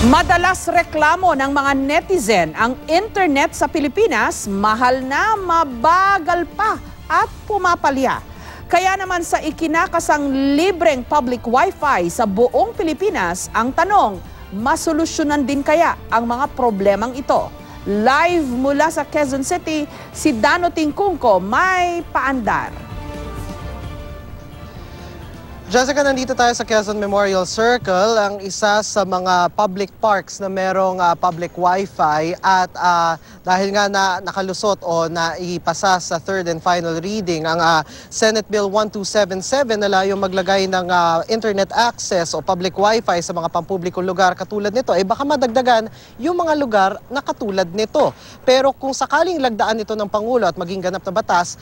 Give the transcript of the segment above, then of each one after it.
Madalas reklamo ng mga netizen ang internet sa Pilipinas, mahal na, mabagal pa at pumapalya. Kaya naman sa ikinakasang libreng public wifi sa buong Pilipinas, ang tanong, masolusyonan din kaya ang mga problemang ito? Live mula sa Quezon City, si Dano Tingkungko may paandar. Jessica, nandito tayo sa Quezon Memorial Circle, ang isa sa mga public parks na merong public wifi at dahil nga nakalusot o naipasa sa third and final reading ang Senate Bill 1277 na layong maglagay ng internet access o public wifi sa mga pampublikong lugar katulad nito, baka madagdagan yung mga lugar na katulad nito. Pero kung sakaling lagdaan ito ng Pangulo at maging ganap na batas,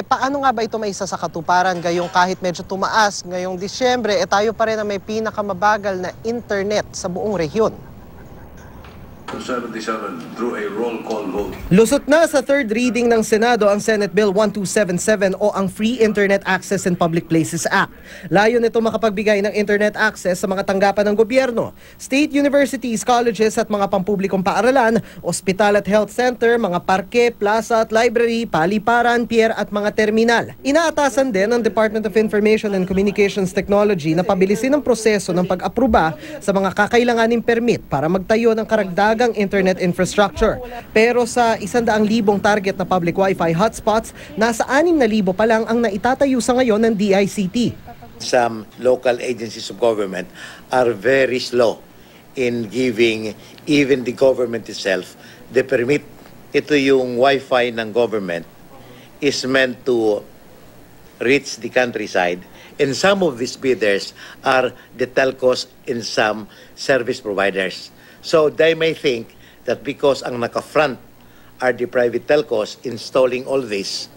paano nga ba ito may isa sa katuparan gayong kahit medyo tumaas ngayong Disyembre, tayo pa rin ang may pinakamabagal na internet sa buong rehiyon. 77 through a roll call vote. Lusot na sa third reading ng Senado ang Senate Bill 1277 o ang Free Internet Access in Public Places Act. Layo nito makapagbigay ng internet access sa mga tanggapan ng gobyerno, state universities, colleges at mga pampublikong paaralan, ospital at health center, mga parke, plaza at library, paliparan, pier at mga terminal. Inaatasan din ng Department of Information and Communications Technology na pabilisin ang proseso ng pag-aproba sa mga kakailanganing permit para magtayo ng karagdagang internet infrastructure. Pero sa 100,000 target na public wifi hotspots, nasa 6,000 pa lang ang naitatayo sa ngayon ng DICT. Some local agencies of government are very slow in giving even the government itself the permit. Ito yung wifi ng government is meant to reach the countryside, and some of these bidders are the telcos and some service providers. So they may think that because ang naka-front are the private telcos installing all this,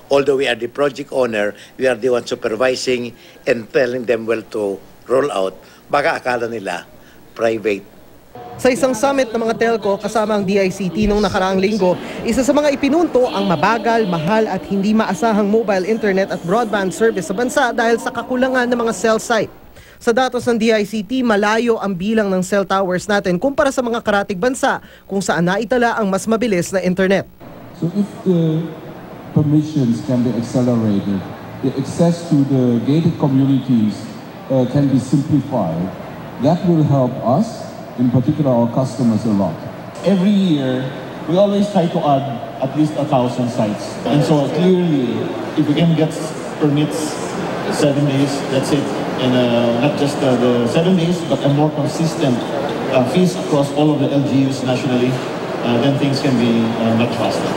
although we are the project owner, we are the one supervising and telling them well to roll out, baka akala nila private. Sa isang summit ng mga telco kasama ang DICT noong nakaraang linggo, isa sa mga ipinunto ang mabagal, mahal at hindi maasahang mobile internet at broadband service sa bansa dahil sa kakulangan ng mga cell site. Sa datos ng DICT, malayo ang bilang ng cell towers natin kumpara sa mga karatig bansa kung saan naitala ang mas mabilis na internet. So if the permissions can be accelerated, the access to the gated communities can be simplified, that will help us, in particular our customers, a lot. Every year, we always try to add at least 1,000 sites. And so clearly, if we can get permits 7 days, that's it. And not just the 7 days, but a more consistent fees across all of the LGUs nationally, then things can be much faster.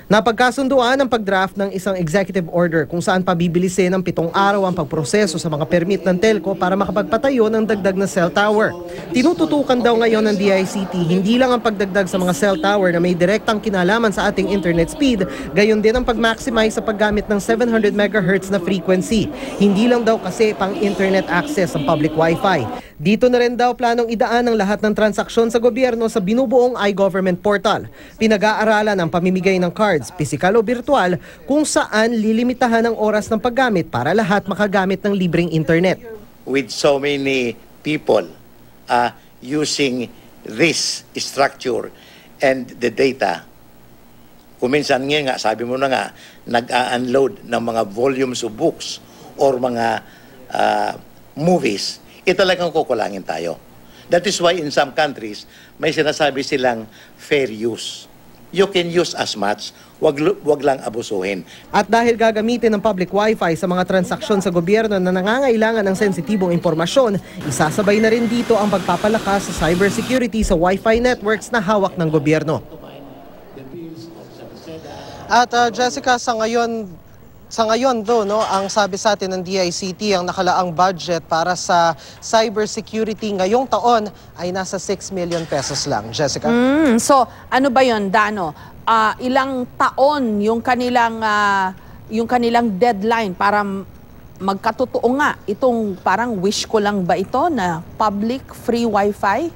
Napagkasunduan ang pagdraft ng isang executive order kung saan pabibilisin ng 7 araw ang pagproseso sa mga permit ng telco para makapagpatayo ng dagdag na cell tower. Tinututukan daw ngayon ng DICT hindi lang ang pagdagdag sa mga cell tower na may direktang kinalaman sa ating internet speed, gayon din ang pag-maximize sa paggamit ng 700 MHz na frequency. Hindi lang daw kasi pang internet access ang public wifi. Dito na rin daw planong idaan ang lahat ng transaksyon sa gobyerno sa binubuong iGovernment portal. Pinag-aaralan ang pamimigay ng cards, pisikal o virtual, kung saan lilimitahan ang oras ng paggamit para lahat makagamit ng libreng internet. With so many people using this structure and the data, kuminsan nga, sabi mo na nga, nag-unload ng mga volumes of books or mga movies, talagang kukulangin tayo. That is why in some countries, may sinasabi silang fair use. You can use as much, wag lang abusuhin. At dahil gagamitin ng public wifi sa mga transaksyon sa gobyerno na nangangailangan ng sensitibong impormasyon, isasabay na rin dito ang pagpapalakas sa cybersecurity sa wifi networks na hawak ng gobyerno. At Jessica, sa ngayon ang sabi sa atin ng DICT, ang nakalaang budget para sa cybersecurity ngayong taon ay nasa 6 million pesos lang. Jessica? So, ano ba yun, Dano? Ilang taon yung kanilang deadline para magkatotoo nga itong parang wish ko lang ba ito na public free wifi?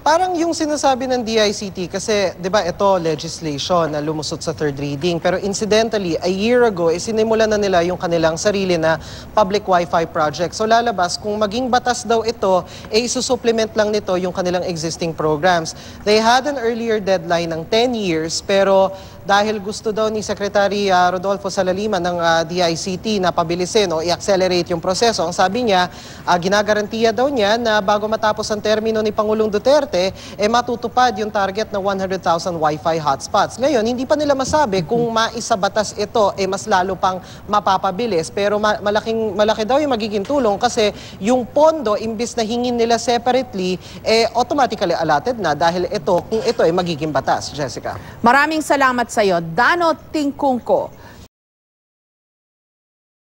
Parang yung sinasabi ng DICT, kasi 'di ba ito legislation na lumusot sa third reading, pero incidentally a year ago sinimulan na nila yung kanilang sarili na public Wi-Fi project. So lalabas kung maging batas daw ito, isusupplement lang nito yung kanilang existing programs. They had an earlier deadline ng 10 years, pero dahil gusto daw ni Secretary Rodolfo Salalima ng DICT na pabilisin o i-accelerate yung proseso, ang sabi niya, ginagarantiya daw niya na bago matapos ang termino ni Pangulong Duterte, matutupad yung target na 100,000 Wi-Fi hotspots. Ngayon, hindi pa nila masabi kung maisabatas ito, mas lalo pang mapapabilis. Pero malaki daw yung magiging tulong kasi yung pondo, imbis na hingin nila separately, automatically allotted na dahil ito, kung ito ay magiging batas. Jessica. Maraming salamat sa iyo, Dano Tingkungko.